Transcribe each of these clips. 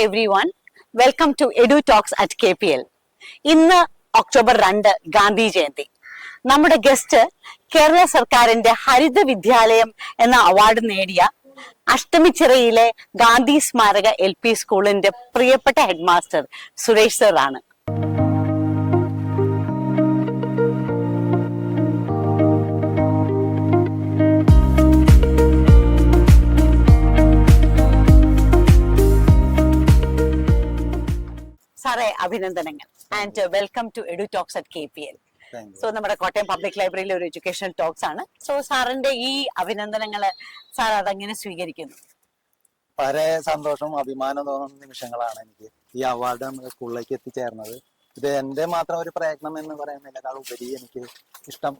everyone. Welcome to Edu Talks at KPL. ഇന്ന് October 2 Gandhi Jayanti. നമ്മുടെ guest Kerala സർക്കാരിന്റെ ഹരിത വിദ്യാലയം എന്ന അവാർഡ് നേടിയ അഷ്ടമിച്ചിറയിലെ ഗാന്ധി സ്മാരക LP സ്കൂളിന്റെ പ്രിയപ്പെട്ട ഹെഡ് മാസ്റ്റർ സുരേഷ് സർ ആണ്. സാറേ, അഭിനന്ദനങ്ങൾ and welcome to Edu Talks at KPL. So നമ്മുടെ കോട്ടയം പബ്ലിക് ലൈബ്രറിയിലെ ഒരു എഡ്യൂക്കേഷണൽ ടോക്സ് ആണ്. സോ സാറിന്റെ ഈ അഭിനന്ദനങ്ങള് സാർ അതെങ്ങനെ സ്വീകരിക്കുന്നു? വളരെ സന്തോഷവും അഭിമാനം തോന്നുന്ന നിമിഷങ്ങളാണ് എനിക്ക് ഈ അവാർഡ് നമ്മുടെ സ്കൂളിലേക്ക് എത്തിച്ചേർന്നത്. ഇത് എന്റെ മാത്രം ഒരു പ്രയത്നം എന്ന് പറയുന്നതിനേക്കാൾ ഉപരി എനിക്ക് ഇഷ്ടം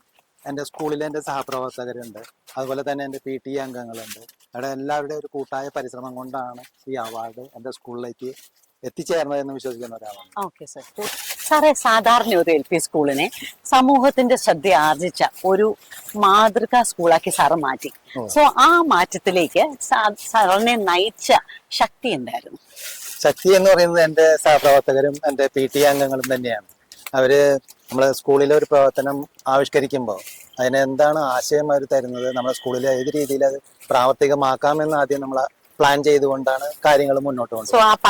എൻ്റെ സ്കൂളിലെ എൻ്റെ സഹപ്രവർത്തകരുണ്ട്, അതുപോലെ തന്നെ എൻ്റെ PT അംഗങ്ങളുണ്ട്. അവിടെ എല്ലാവരുടെയും ഒരു കൂട്ടായ പരിശ്രമം കൊണ്ടാണ് ഈ അവാർഡ് എൻ്റെ സ്കൂളിലേക്ക് എത്തിച്ചേർന്നതെന്ന് വിശ്വസിക്കുന്ന ഒരാളാണ്. Okay sir. സാറേ, സാധാരണ ഒരു LP സ്കൂളിനെ സമൂഹത്തിന്റെ ശ്രദ്ധ ആർജിച്ച ഒരു മാതൃകാ സ്കൂളാക്കി സാറ് മാറ്റി. സോ ആ മാറ്റത്തിലേക്ക് സാറിനെ നയിച്ച ശക്തി എന്തായിരുന്നു? ശക്തി എന്ന് പറയുന്നത് എൻ്റെ സഹപ്രവർത്തകരും എൻ്റെ PT അംഗങ്ങളും തന്നെയാണ്. അവര് നമ്മളെ സ്കൂളിലെ ഒരു പ്രവർത്തനം ആവിഷ്കരിക്കുമ്പോൾ അതിന് എന്താണ് ആശയം അവർ തരുന്നത്, നമ്മുടെ സ്കൂളിലെ ഏത് രീതിയിൽ അത് പ്രാവർത്തികമാക്കാമെന്ന് ആദ്യം നമ്മൾ പ്ലാൻ ചെയ്തുകൊണ്ടാണ് കാര്യങ്ങൾ മുന്നോട്ട് കൊണ്ടുപോകുന്നത്.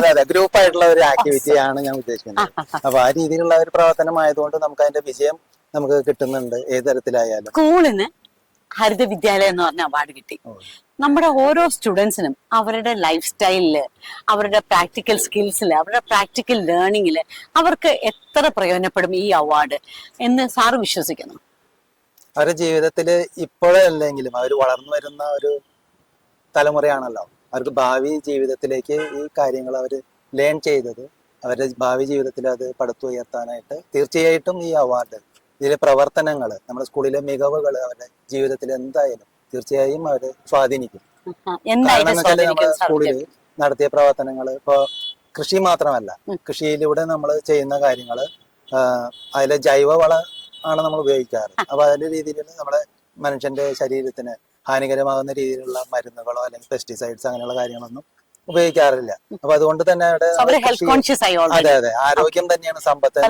അതെ, ഗ്രൂപ്പ് ആയിട്ടുള്ള ഒരു ആക്ടിവിറ്റിയാണ് ഞാൻ ഉദ്ദേശിക്കുന്നത്. അപ്പൊ ആ രീതിയിലുള്ള ഒരു പ്രവർത്തനം ആയതുകൊണ്ട് നമുക്ക് അതിന്റെ വിജയം നമുക്ക് കിട്ടുന്നുണ്ട് ഏത് തരത്തിലായാലും. സ്കൂളിന് ഹരിത വിദ്യാലയം എന്ന് പറഞ്ഞ അവാർഡ് കിട്ടി. നമ്മുടെ ഓരോ സ്റ്റുഡൻസിനും അവരുടെ ലൈഫ് സ്റ്റൈലില്, അവരുടെ പ്രാക്ടിക്കൽ സ്കിൽസില്, അവരുടെ പ്രാക്ടിക്കൽ ലേണിംഗില് അവർക്ക് എത്ര പ്രയോജനപ്പെടും ഈ അവാർഡ് എന്ന് സാറ് വിശ്വസിക്കുന്നു? അവരുടെ ജീവിതത്തില് ഇപ്പോഴല്ലെങ്കിലും അവർ വളർന്നു വരുന്ന ഒരു തലമുറയാണല്ലോ. അവർക്ക് ഭാവി ജീവിതത്തിലേക്ക് ഈ കാര്യങ്ങൾ അവർ ലേൺ ചെയ്തത് അവരുടെ ഭാവി ജീവിതത്തിൽ അത് പടുത്തുയർത്താനായിട്ട് തീർച്ചയായിട്ടും ഈ അവാർഡ്, ഇതിലെ പ്രവർത്തനങ്ങൾ, നമ്മുടെ സ്കൂളിലെ മികവുകൾ അവരുടെ ജീവിതത്തിൽ എന്തായാലും തീർച്ചയായും അവര് സ്വാധീനിക്കും. കാരണം എന്ന് വെച്ചാൽ നമ്മുടെ സ്കൂളിൽ നടത്തിയ പ്രവർത്തനങ്ങൾ ഇപ്പൊ കൃഷി മാത്രമല്ല, കൃഷിയിലൂടെ നമ്മൾ ചെയ്യുന്ന കാര്യങ്ങള് അതിലെ ജൈവവള ആണ് നമ്മൾ ഉപയോഗിക്കാറ്. അപ്പൊ അതിന്റെ രീതിയിൽ നമ്മുടെ മനുഷ്യന്റെ ശരീരത്തിന് ഹാനികരമാകുന്ന രീതിയിലുള്ള മരുന്നുകളോ അല്ലെങ്കിൽ പെസ്റ്റിസൈഡ്സ് അങ്ങനെയുള്ള കാര്യങ്ങളൊന്നും ഉപയോഗിക്കാറില്ല. അപ്പൊ അതുകൊണ്ട് തന്നെ അതെ അതെ ആരോഗ്യം തന്നെയാണ് സമ്പത്ത്.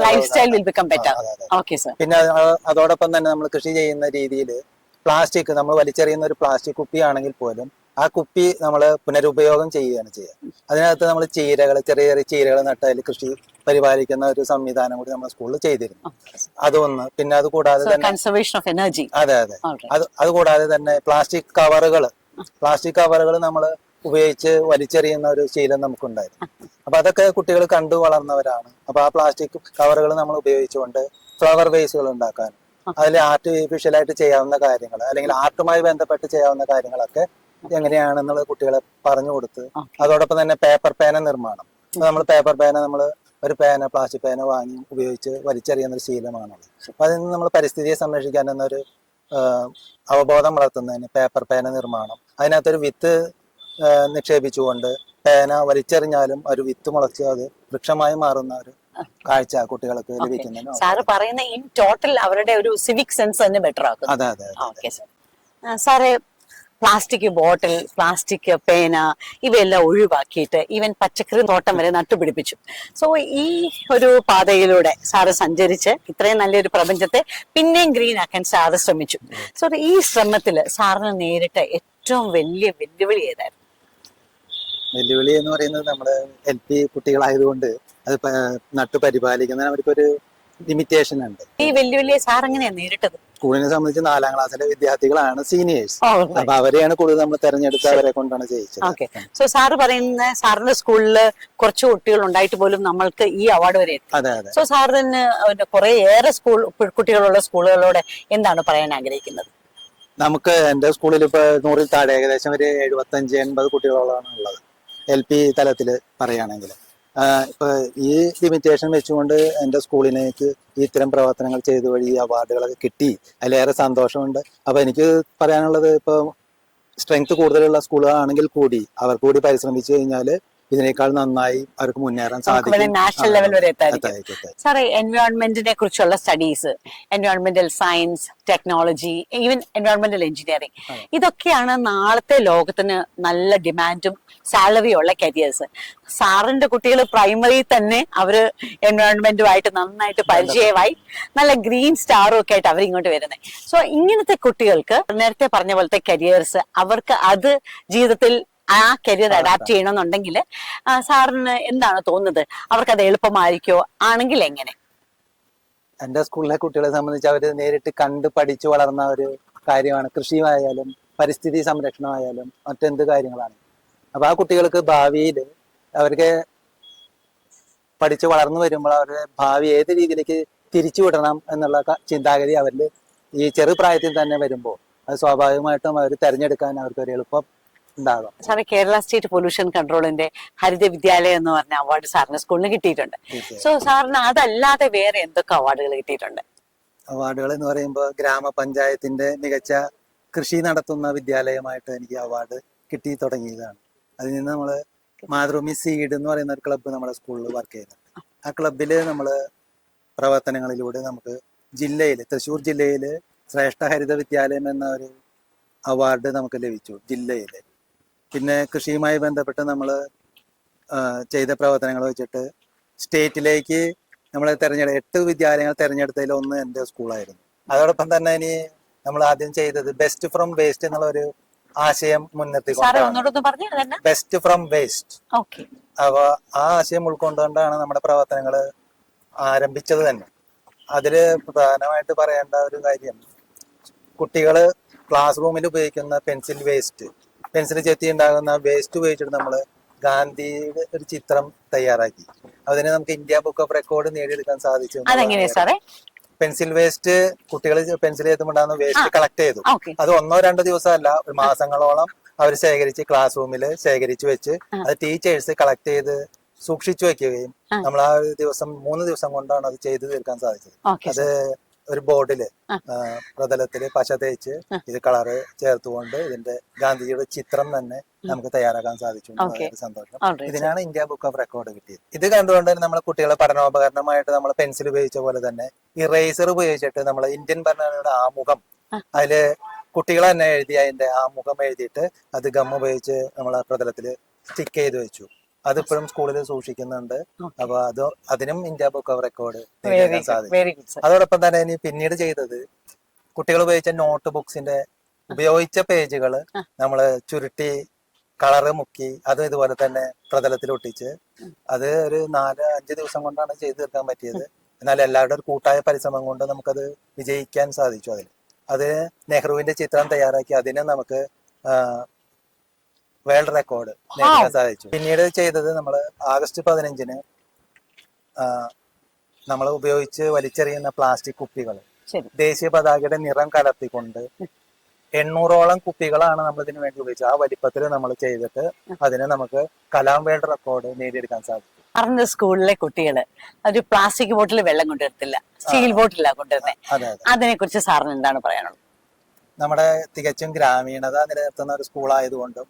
പിന്നെ അതോടൊപ്പം തന്നെ നമ്മൾ കൃഷി ചെയ്യുന്ന രീതിയിൽ പ്ലാസ്റ്റിക്, നമ്മൾ വലിച്ചെറിയുന്ന ഒരു പ്ലാസ്റ്റിക് കുപ്പിയാണെങ്കിൽ പോലും ആ കുപ്പി നമ്മൾ പുനരുപയോഗം ചെയ്യുകയാണ് ചെയ്യുക. അതിനകത്ത് നമ്മൾ ചീരകൾ, ചെറിയ ചെറിയ ചീരകൾ നട്ട് അതിൽ കൃഷി പരിപാലിക്കുന്ന ഒരു സംവിധാനം കൂടി നമ്മൾ സ്കൂളിൽ ചെയ്തിരുന്നു. അതൊന്ന്. പിന്നെ അത് കൂടാതെ തന്നെ അതെ അതെ അത് കൂടാതെ തന്നെ പ്ലാസ്റ്റിക് കവറുകൾ നമ്മൾ ഉപയോഗിച്ച് വലിച്ചെറിയുന്ന ഒരു ശീലം നമുക്കുണ്ടായിരുന്നു. അപ്പൊ അതൊക്കെ കുട്ടികൾ കണ്ടു വളർന്നവരാണ്. അപ്പൊ ആ പ്ലാസ്റ്റിക് കവറുകൾ നമ്മൾ ഉപയോഗിച്ചുകൊണ്ട് ഫ്ലവർ വേസുകൾ ഉണ്ടാക്കാൻ, അതിൽ ആർട്ടിഫിഷ്യലായിട്ട് ചെയ്യാവുന്ന കാര്യങ്ങൾ അല്ലെങ്കിൽ ആർട്ടുമായി ബന്ധപ്പെട്ട് ചെയ്യാവുന്ന കാര്യങ്ങളൊക്കെ എങ്ങനെയാണെന്നുള്ളത് കുട്ടികളെ പറഞ്ഞു കൊടുത്ത്, അതോടൊപ്പം തന്നെ പേപ്പർ പേന നിർമ്മാണം. നമ്മൾ പേപ്പർ പേന, നമ്മൾ ഒരു പേന, പ്ലാസ്റ്റിക് പേന വാങ്ങി ഉപയോഗിച്ച് വലിച്ചെറിയുന്ന ഒരു ശീലമാണുള്ളത്. അപ്പൊ അതിൽ നിന്ന് നമ്മൾ പരിസ്ഥിതിയെ സംരക്ഷിക്കാൻ എന്നൊരു അവബോധം വളർത്തുന്നതിന് പേപ്പർ പേന നിർമ്മാണം, അതിനകത്തൊരു വിത്ത് നിക്ഷേപിച്ചുകൊണ്ട് പേന വലിച്ചെറിഞ്ഞാലും ഒരു വിത്ത് മുളച്ച് അത് വൃക്ഷമായി മാറുന്ന ഒരു കാഴ്ച കുട്ടികൾക്ക് ലഭിക്കുന്നു. സാറ് പറയുന്ന ഇൻ ടോട്ടൽ അവരുടെ ഒരു സിവിക് സെൻസ് തന്നെ ബെറ്റർ ആക്കും. അതെ അതെ. സാറേ, പ്ലാസ്റ്റിക് ബോട്ടിൽ, പ്ലാസ്റ്റിക് പേന ഇവയെല്ലാം ഒഴിവാക്കിയിട്ട് ഈവൻ പച്ചക്കറി തോട്ടം വരെ നട്ടുപിടിപ്പിച്ചു. സോ ഈ ഒരു പാതയിലൂടെ സാറ് സഞ്ചരിച്ച് ഇത്രയും നല്ലൊരു പ്രപഞ്ചത്തെ പിന്നെയും ഗ്രീൻ ആക്കാൻ സാറ് ശ്രമിച്ചു. സോ ഈ ശ്രമത്തില് സാറിന് നേരിട്ട ഏറ്റവും വലിയ വെല്ലുവിളി ഏതായിരുന്നു? വെല്ലുവിളി എന്ന് പറയുന്നത് നമ്മുടെ LP കുട്ടികളായതുകൊണ്ട് അത് നട്ടു പരിപാലിക്കുന്നതിന് അവർക്കൊരു ലിമിറ്റേഷൻ ഉണ്ട്. ഈ വെല്ലുവിളിയെ സാർ എങ്ങനെയാ നേരിട്ടത്? സ്കൂളിനെ സംബന്ധിച്ച് 4ാം ക്ലാസ്സിലെ വിദ്യാർത്ഥികളാണ് സീനിയേഴ്സ്. അപ്പൊ അവരെയാണ് കൂടുതൽ നമ്മൾ തെരഞ്ഞെടുത്ത് അവരെ കൊണ്ടാണ് ചെയ്യിച്ചത്. സോ സാറ് പറയുന്ന സാറിന്റെ സ്കൂളില് കുറച്ച് കുട്ടികൾ ഉണ്ടായിട്ട് പോലും നമ്മൾക്ക് ഈ അവാർഡ് വരെ. അതെ അതെ. സോ സാറിന് കുറെ ഏറെ കുട്ടികളുള്ള സ്കൂളുകളോട് എന്താണ് പറയാൻ ആഗ്രഹിക്കുന്നത്? നമുക്ക് എന്റെ സ്കൂളിൽ ഇപ്പൊ 100-ൽ താഴെ ഏകദേശം ഒരു 75-80 കുട്ടികളോളാണ് ഉള്ളത്. LP തലത്തില് പറയുകയാണെങ്കിൽ ഇപ്പൊ ഈ ലിമിറ്റേഷൻ വെച്ചുകൊണ്ട് എൻ്റെ സ്കൂളിലേക്ക് ഇത്തരം പ്രവർത്തനങ്ങൾ ചെയ്ത വഴി അവാർഡുകളൊക്കെ കിട്ടി. അതിലേറെ സന്തോഷമുണ്ട്. അപ്പൊ എനിക്ക് പറയാനുള്ളത്, ഇപ്പൊ സ്ട്രെങ്ത് കൂടുതലുള്ള സ്കൂളുകളാണെങ്കിൽ കൂടി അവർ കൂടി പരിശ്രമിച്ചു കഴിഞ്ഞാൽ ഇതിനേക്കാൾ നന്നായി അവർക്ക് മുന്നേറാൻ നമുക്ക് വേണേ സാധിക്കും. നാഷണൽ ലെവൽ വരെ എത്തായിരിക്കും. എത്തായിരിക്കും. സാറേ, എൻവയോൺമെന്റിനെ കുറിച്ചുള്ള studies, എൻവയോൺമെന്റൽ science, technology, even എൻവയോൺമെന്റൽ engineering, ഇതൊക്കെയാണ് നാളത്തെ ലോകത്തിന് നല്ല ഡിമാൻഡും സാലറിയും ഉള്ള കരിയേഴ്സ്. സാറിന്റെ കുട്ടികൾ പ്രൈമറി തന്നെ അവര് എൻവയോൺമെന്റുമായിട്ട് നന്നായിട്ട് പരിചയമായി നല്ല ഗ്രീൻ സ്റ്റാറും ഒക്കെ ആയിട്ട് അവർ ഇങ്ങോട്ട് വരുന്നത്. സോ ഇങ്ങനത്തെ കുട്ടികൾക്ക് നേരത്തെ പറഞ്ഞ പോലത്തെ കരിയേഴ്സ് അവർക്ക് അത് ജീവിതത്തിൽ ആ കരിയർ അഡാപ്റ്റ് ചെയ്യണമെന്നുണ്ടെങ്കിൽ സാറിന് എന്താണ് തോന്നുന്നത്? അവർക്കത് എളുപ്പമായിരിക്കോ? ആണെങ്കിൽ എങ്ങനെ? എന്റെ സ്കൂളിലെ കുട്ടികളെ സംബന്ധിച്ച് അവര് നേരിട്ട് കണ്ട് പഠിച്ചു വളർന്ന ഒരു കാര്യമാണ് കൃഷിയായാലും പരിസ്ഥിതി സംരക്ഷണമായാലും മറ്റെന്ത് കാര്യങ്ങളാണ്. അപ്പൊ ആ കുട്ടികൾക്ക് ഭാവിയിൽ അവർക്ക് പഠിച്ചു വളർന്നു വരുമ്പോൾ അവരുടെ ഭാവി ഏത് രീതിയിലേക്ക് തിരിച്ചു വിടണം എന്നുള്ള ചിന്താഗതി അവരിൽ ഈ ചെറുപ്രായത്തിൽ തന്നെ വരുമ്പോൾ അത് സ്വാഭാവികമായിട്ടും അവർ തെരഞ്ഞെടുക്കാൻ അവർക്ക് ഒരു എളുപ്പം ഉണ്ടാകും. സാറേ, കേരള സ്റ്റേറ്റ് പൊല്യൂഷൻ കൺട്രോളിന്റെ ഹരിത വിദ്യാലയം എന്ന് പറഞ്ഞ അവാർഡ് സാറിന് സ്കൂളിന് കിട്ടിയിട്ടുണ്ട്. സോ സാറിന് അതല്ലാതെ വേറെ എന്തൊക്കെ അവാർഡുകൾ കിട്ടിയിട്ടുണ്ട്? അവാർഡുകൾ എന്ന് പറയുമ്പോൾ ഗ്രാമപഞ്ചായത്തിന്റെ മികച്ച കൃഷി നടത്തുന്ന വിദ്യാലയമായിട്ട് എനിക്ക് അവാർഡ് കിട്ടി തുടങ്ങിയതാണ്. അതിൽ നിന്ന് നമ്മൾ മാതൃഭൂമി സീഡ് എന്ന് പറയുന്ന ഒരു ക്ലബ്ബ് നമ്മുടെ സ്കൂളിൽ വർക്ക് ചെയ്യുന്നുണ്ട്. ആ ക്ലബില് നമ്മൾ പ്രവർത്തനങ്ങളിലൂടെ നമുക്ക് ജില്ലയിൽ, തൃശ്ശൂർ ജില്ലയിൽ ശ്രേഷ്ഠ ഹരിത വിദ്യാലയം എന്ന ഒരു അവാർഡ് നമുക്ക് ലഭിച്ചു ജില്ലയിൽ. പിന്നെ കൃഷിയുമായി ബന്ധപ്പെട്ട് നമ്മൾ ചെയ്ത പ്രവർത്തനങ്ങൾ വെച്ചിട്ട് സ്റ്റേറ്റിലേക്ക് നമ്മൾ 8 വിദ്യാലയങ്ങൾ തിരഞ്ഞെടുത്തതിൽ ഒന്ന് എൻ്റെ സ്കൂളായിരുന്നു. അതോടൊപ്പം തന്നെ ഇനി നമ്മൾ ആദ്യം ചെയ്തത് ബെസ്റ്റ് ഫ്രം വേസ്റ്റ് എന്നുള്ള ഒരു ആശയം മുൻനിർത്തി, ബെസ്റ്റ് ഫ്രം വേസ്റ്റ്. അപ്പൊ ആ ആശയം ഉൾക്കൊണ്ടുകൊണ്ടാണ് നമ്മുടെ പ്രവർത്തനങ്ങൾ ആരംഭിച്ചത് തന്നെ. അതില് പ്രധാനമായിട്ട് പറയേണ്ട ഒരു കാര്യം, കുട്ടികള് ക്ലാസ് റൂമിൽ ഉപയോഗിക്കുന്ന പെൻസിൽ ചെത്തി ഉണ്ടാകുന്ന വേസ്റ്റ് ഉപയോഗിച്ചിട്ട് നമ്മൾ ഗാന്ധിയുടെ ഒരു ചിത്രം തയ്യാറാക്കി. അതിന് നമുക്ക് ഇന്ത്യ ബുക്ക് ഓഫ് റെക്കോർഡ് നേടിയെടുക്കാൻ സാധിച്ചു. പെൻസിൽ വേസ്റ്റ്, കുട്ടികൾ പെൻസിൽ ചെത്തുമ്പോണ്ടാകുന്ന വേസ്റ്റ് കളക്ട് ചെയ്തു. അത് 1-2 ദിവസമല്ല, ഒരു മാസങ്ങളോളം അവർ ശേഖരിച്ച് ക്ലാസ് റൂമിൽ ശേഖരിച്ചു വെച്ച് അത് ടീച്ചേഴ്സ് കളക്ട് ചെയ്ത് സൂക്ഷിച്ചു വെക്കുകയും നമ്മൾ ആ ഒരു ദിവസം 3 ദിവസം കൊണ്ടാണ് അത് ചെയ്തു തീർക്കാൻ സാധിച്ചത്. അത് ഒരു ബോർഡില് പ്രതലത്തില് പശ തേച്ച് ഇത് കളറ് ചേർത്തുകൊണ്ട് ഇതിന്റെ ഗാന്ധിജിയുടെ ചിത്രം തന്നെ നമുക്ക് തയ്യാറാക്കാൻ സാധിച്ചു. സന്തോഷം. ഇതിനാണ് ഇന്ത്യ ബുക്ക് ഓഫ് റെക്കോർഡ് കിട്ടിയത്. ഇത് കണ്ടുകൊണ്ട് തന്നെ നമ്മളെ കുട്ടികളെ പഠനോപകരണമായിട്ട് നമ്മൾ പെൻസിൽ ഉപയോഗിച്ച പോലെ തന്നെ ഇറേസർ ഉപയോഗിച്ചിട്ട് നമ്മൾ ഇന്ത്യൻ ഭരണഘടനയുടെ ആമുഖം അതില് കുട്ടികൾ തന്നെ എഴുതി അതിന്റെ ആമുഖം എഴുതിയിട്ട് അത് ഗം ഉപയോഗിച്ച് നമ്മളെ പ്രതലത്തില് സ്റ്റിക്ക് ചെയ്ത് വെച്ചു. അതിപ്പോഴും സ്കൂളിൽ സൂക്ഷിക്കുന്നുണ്ട്. അപ്പൊ അതിനും ഇന്ത്യ ബുക്ക് ഓഫ് റെക്കോർഡ് നേടാൻ സാധിച്ചു. അതോടൊപ്പം തന്നെ ഇനി പിന്നീട് ചെയ്തത്, കുട്ടികൾ ഉപയോഗിച്ച നോട്ട് ബുക്സിന്റെ ഉപയോഗിച്ച പേജുകൾ നമ്മള് ചുരുട്ടി കളറ് മുക്കി അതും ഇതുപോലെ തന്നെ പ്രതലത്തിൽ ഒട്ടിച്ച് അത് ഒരു 4-5 ദിവസം കൊണ്ടാണ് ചെയ്തു തീർക്കാൻ പറ്റിയത്. എന്നാൽ എല്ലാവരുടെ ഒരു കൂട്ടായ പരിശ്രമം കൊണ്ട് നമുക്കത് വിജയിക്കാൻ സാധിച്ചു. അത് നെഹ്റുവിന്റെ ചിത്രം തയ്യാറാക്കി അതിന് നമുക്ക് വേൾഡ് റെക്കോർഡ് നേടാൻ സാധിച്ചു. പിന്നീട് ചെയ്തത് നമ്മൾ ആഗസ്റ്റ് 15-ന് നമ്മൾ ഉപയോഗിച്ച് വലിച്ചെറിയുന്ന പ്ലാസ്റ്റിക് കുപ്പികൾ ദേശീയ പതാകയുടെ നിറം കലർത്തിക്കൊണ്ട് 800ഓളം കുപ്പികളാണ് നമ്മൾ ഇതിനു വേണ്ടി ഉപയോഗിച്ചത്. ആ വലിപ്പത്തിൽ നമ്മൾ ചെയ്തിട്ട് അതിന് നമുക്ക് കലാം വേൾഡ് റെക്കോർഡ് നേടിയെടുക്കാൻ സാധിച്ചു. അറിഞ്ഞ സ്കൂളിലെ കുട്ടികള് ഒരു പ്ലാസ്റ്റിക് ബോട്ടിൽ വെള്ളം കൊണ്ടുവരത്തില്ല, സ്റ്റീൽ ബോട്ടിലാണ് കൊണ്ടുവരുന്നത്. അതിനെ കുറിച്ച് സാറിന് എന്താണ് പറയാനുള്ളത്? നമ്മുടെ തികച്ചും ഗ്രാമീണത നിലനിർത്തുന്ന ഒരു സ്കൂളായതുകൊണ്ടും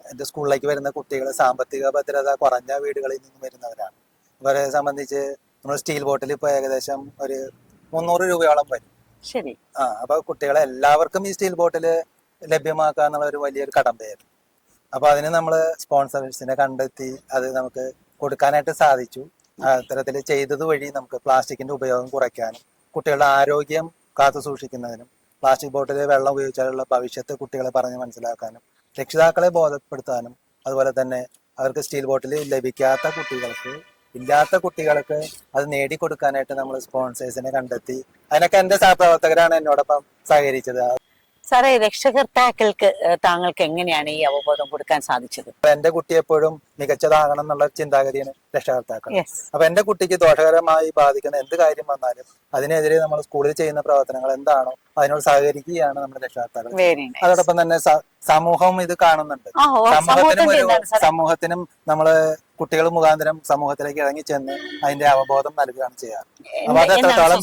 എന്റെ സ്കൂളിലേക്ക് വരുന്ന കുട്ടികൾ സാമ്പത്തിക ഭദ്രത കുറഞ്ഞ വീടുകളിൽ നിന്ന് വരുന്നവരാണ്. ഇവരെ സംബന്ധിച്ച് നമ്മൾ സ്റ്റീൽ ബോട്ടിൽ ഇപ്പൊ ഏകദേശം ഒരു 300 രൂപയോളം വരും. ശരി. അപ്പൊ കുട്ടികളെ എല്ലാവർക്കും ഈ സ്റ്റീൽ ബോട്ടിൽ ലഭ്യമാക്കുക എന്നുള്ള ഒരു വലിയൊരു കടമ്പയായിരുന്നു. അപ്പൊ അതിന് നമ്മള് സ്പോൺസേഴ്സിനെ കണ്ടെത്തി അത് നമുക്ക് കൊടുക്കാനായിട്ട് സാധിച്ചു. അത്തരത്തിൽ ചെയ്തത് വഴി നമുക്ക് പ്ലാസ്റ്റിക്കിന്റെ ഉപയോഗം കുറയ്ക്കാനും കുട്ടികളുടെ ആരോഗ്യം കാത്തു സൂക്ഷിക്കുന്നതിനും പ്ലാസ്റ്റിക് ബോട്ടിൽ വെള്ളം ഉപയോഗിച്ചാലുള്ള ഭവിഷ്യത്ത് കുട്ടികളെ പറഞ്ഞ് മനസ്സിലാക്കാനും രക്ഷിതാക്കളെ ബോധപ്പെടുത്താനും അതുപോലെ തന്നെ അവർക്ക് സ്റ്റീൽ ബോട്ടിൽ ഇല്ലാത്ത കുട്ടികൾക്ക് അത് നേടിക്കൊടുക്കാനായിട്ട് നമ്മൾ സ്പോൺസേഴ്സിനെ കണ്ടെത്തി. അതിനൊക്കെ എന്റെ സഹപ്രവർത്തകരാണ് എന്നോടൊപ്പം സഹകരിച്ചത്. സാറേ, രക്ഷകർത്താക്കൾക്ക് താങ്കൾക്ക് എങ്ങനെയാണ് ഈ അവബോധം കൊടുക്കാൻ സാധിച്ചത്? എന്റെ കുട്ടി എപ്പോഴും മികച്ചതാകണം എന്നുള്ള ചിന്താഗതിയാണ് രക്ഷകർത്താക്കൾ. അപ്പൊ എന്റെ കുട്ടിക്ക് ദോഷകരമായി ബാധിക്കുന്ന എന്ത് കാര്യം വന്നാലും അതിനെതിരെ നമ്മൾ സ്കൂളിൽ ചെയ്യുന്ന പ്രവർത്തനങ്ങൾ എന്താണോ അതിനോട് സഹകരിക്കുകയാണ് നമ്മുടെ രക്ഷകർത്താക്കൾ. അതോടൊപ്പം തന്നെ സമൂഹം ഇത് കാണുന്നുണ്ട്. സമൂഹത്തിനും നമ്മള് കുട്ടികൾ മുഖാന്തരം സമൂഹത്തിലേക്ക് ഇറങ്ങിച്ചെന്ന് അതിന്റെ അവബോധം നൽകുകയാണ് ചെയ്യാറ്. അപ്പൊ അത് എത്രത്തോളം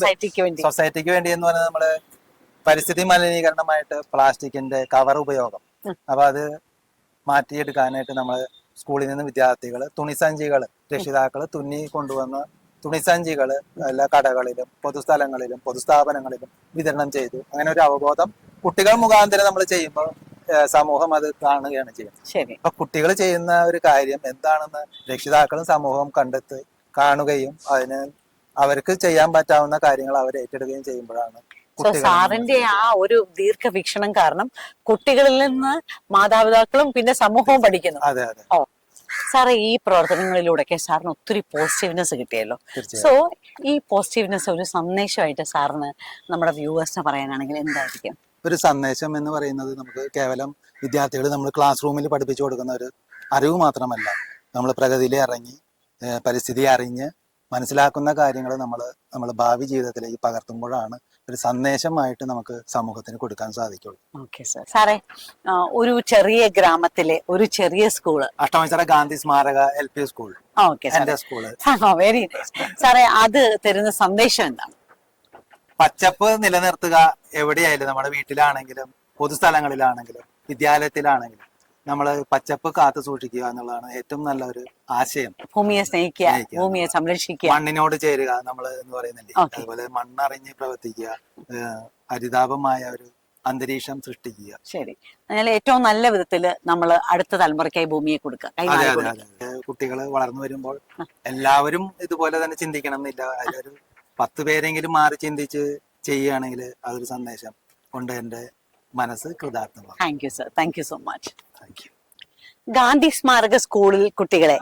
സൊസൈറ്റിക്ക് വേണ്ടി എന്ന് പറഞ്ഞാൽ നമ്മള് പരിസ്ഥിതി മലിനീകരണമായിട്ട് പ്ലാസ്റ്റിക്കിന്റെ കവർ ഉപയോഗം, അപ്പൊ അത് മാറ്റിയെടുക്കാനായിട്ട് നമ്മൾ സ്കൂളിൽ നിന്ന് വിദ്യാർത്ഥികൾ തുണിസഞ്ചികൾ രക്ഷിതാക്കൾ തുന്നി കൊണ്ടുവന്ന തുണിസഞ്ചികൾ എല്ലാ കടകളിലും പൊതുസ്ഥലങ്ങളിലും പൊതുസ്ഥാപനങ്ങളിലും വിതരണം ചെയ്തു. അങ്ങനെ ഒരു അവബോധം കുട്ടികൾ മുഖാന്തരം നമ്മൾ ചെയ്യുമ്പോൾ സമൂഹം അത് കാണുകയാണ് ചെയ്യുന്നത്. ശരി. അപ്പൊ കുട്ടികൾ ചെയ്യുന്ന ഒരു കാര്യം എന്താണെന്ന് രക്ഷിതാക്കളും സമൂഹവും കണ്ടെത്തി കാണുകയും അതിന് അവർക്ക് ചെയ്യാൻ പറ്റാവുന്ന കാര്യങ്ങൾ അവർ ഏറ്റെടുക്കുകയും ചെയ്യുമ്പോഴാണ് സാറിന്റെ ആ ഒരു ദീർഘവീക്ഷണം കാരണം കുട്ടികളിൽ നിന്ന് മാതാപിതാക്കളും പിന്നെ സമൂഹവും പഠിക്കുന്നു. അതെ അതെ. ഓ സാറേ, ഈ പ്രവർത്തനങ്ങളിലൂടെയൊക്കെ സാറിന് ഒത്തിരി പോസിറ്റീവ്നെസ് കിട്ടിയല്ലോ. സോ ഈ പോസിറ്റീവ്നെസ് ഒരു സന്ദേശമായിട്ട് സാറിന് നമ്മുടെ വ്യൂവേഴ്സിന് പറയാനാണെങ്കിൽ എന്തായിരിക്കും? ഒരു സന്ദേശം എന്ന് പറയുന്നത് നമുക്ക് കേവലം വിദ്യാർത്ഥികൾ നമ്മൾ ക്ലാസ് റൂമിൽ പഠിപ്പിച്ചു കൊടുക്കുന്ന ഒരു അറിവ് മാത്രമല്ല, നമ്മൾ പ്രകൃതിയിൽ ഇറങ്ങി പരിസ്ഥിതി അറിഞ്ഞ് മനസ്സിലാക്കുന്ന കാര്യങ്ങൾ നമ്മൾ ഭാവി ജീവിതത്തിലേക്ക് പകർത്തുമ്പോഴാണ് ഒരു സന്ദേശമായിട്ട് നമുക്ക് സമൂഹത്തിന് കൊടുക്കാൻ സാധിക്കുള്ളൂ. Okay sir. സാറേ, ഒരു ചെറിയ ഗ്രാമത്തിലെ ഒരു ചെറിയ സ്കൂള്, അഷ്ടമഞ്ചിറ ഗാന്ധി സ്മാരക LP സ്കൂൾ, എന്റെ സ്കൂള്. Very nice. സാറേ, അത് തരുന്ന സന്ദേശം എന്താണ്? പച്ചപ്പ് നിലനിർത്തുക. എവിടെയായാലും നമ്മുടെ വീട്ടിലാണെങ്കിലും പൊതുസ്ഥലങ്ങളിലാണെങ്കിലും വിദ്യാലയത്തിലാണെങ്കിലും നമ്മൾ പച്ചപ്പ് കാത്തു സൂക്ഷിക്കുക എന്നുള്ളതാണ് ഏറ്റവും നല്ല ഒരു ആശയം. ഭൂമിയെ സ്നേഹിക്കുക, ഭൂമിയെ സംരക്ഷിക്കുക, മണ്ണിനോട് ചേരുക നമ്മൾ എന്ന് പറയുന്നില്ലേ, അതുപോലെ മണ്ണറിഞ്ഞ് പ്രവർത്തിക്കുക, ഹരിതാപമായ ഒരു അന്തരീക്ഷം സൃഷ്ടിക്കുക. ശരി. അതിനാൽ ഏറ്റവും നല്ല വിധത്തിൽ നമ്മൾ അടുത്ത തലമുറയ്ക്കായി ഭൂമിയെ കൊടുക്കുക. അതെ അതെ അതെ. കുട്ടികൾ വളർന്നു വരുമ്പോൾ എല്ലാവരും ഇതുപോലെ തന്നെ ചിന്തിക്കണം എന്നില്ല. അതിലൊരു 10 പേരെങ്കിലും മാറി ചിന്തിച്ച് ചെയ്യുകയാണെങ്കിൽ അതൊരു സന്ദേശം കൊണ്ട് എന്റെ മനസ്സ് കൃതാർത്ഥമാണ്. Thank you sir. Thank you so much. Thank you. Gandhi സ്മാരക സ്കൂളിൽ കുട്ടികളെ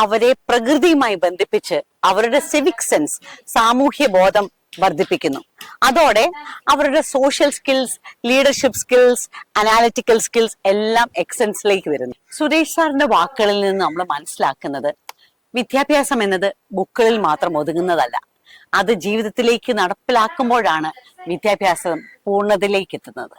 അവരെ പ്രകൃതിയുമായി ബന്ധിപ്പിച്ച് അവരുടെ സിവിക് സെൻസ്, സാമൂഹ്യ ബോധം വർദ്ധിപ്പിക്കുന്നു. അതോടെ അവരുടെ social skills, leadership skills, analytical skills എല്ലാം എക്സലൻസിലേക്ക് വരുന്നു. സുരേഷ് സാറിന്റെ വാക്കുകളിൽ നിന്ന് നമ്മൾ മനസ്സിലാക്കുന്നത് വിദ്യാഭ്യാസം എന്നത് ബുക്കുകളിൽ മാത്രം ഒതുങ്ങുന്നതല്ല, അത് ജീവിതത്തിലേക്ക് നടപ്പിലാക്കുമ്പോഴാണ് വിദ്യാഭ്യാസം പൂർണ്ണതയിലേക്ക് എത്തുന്നത്.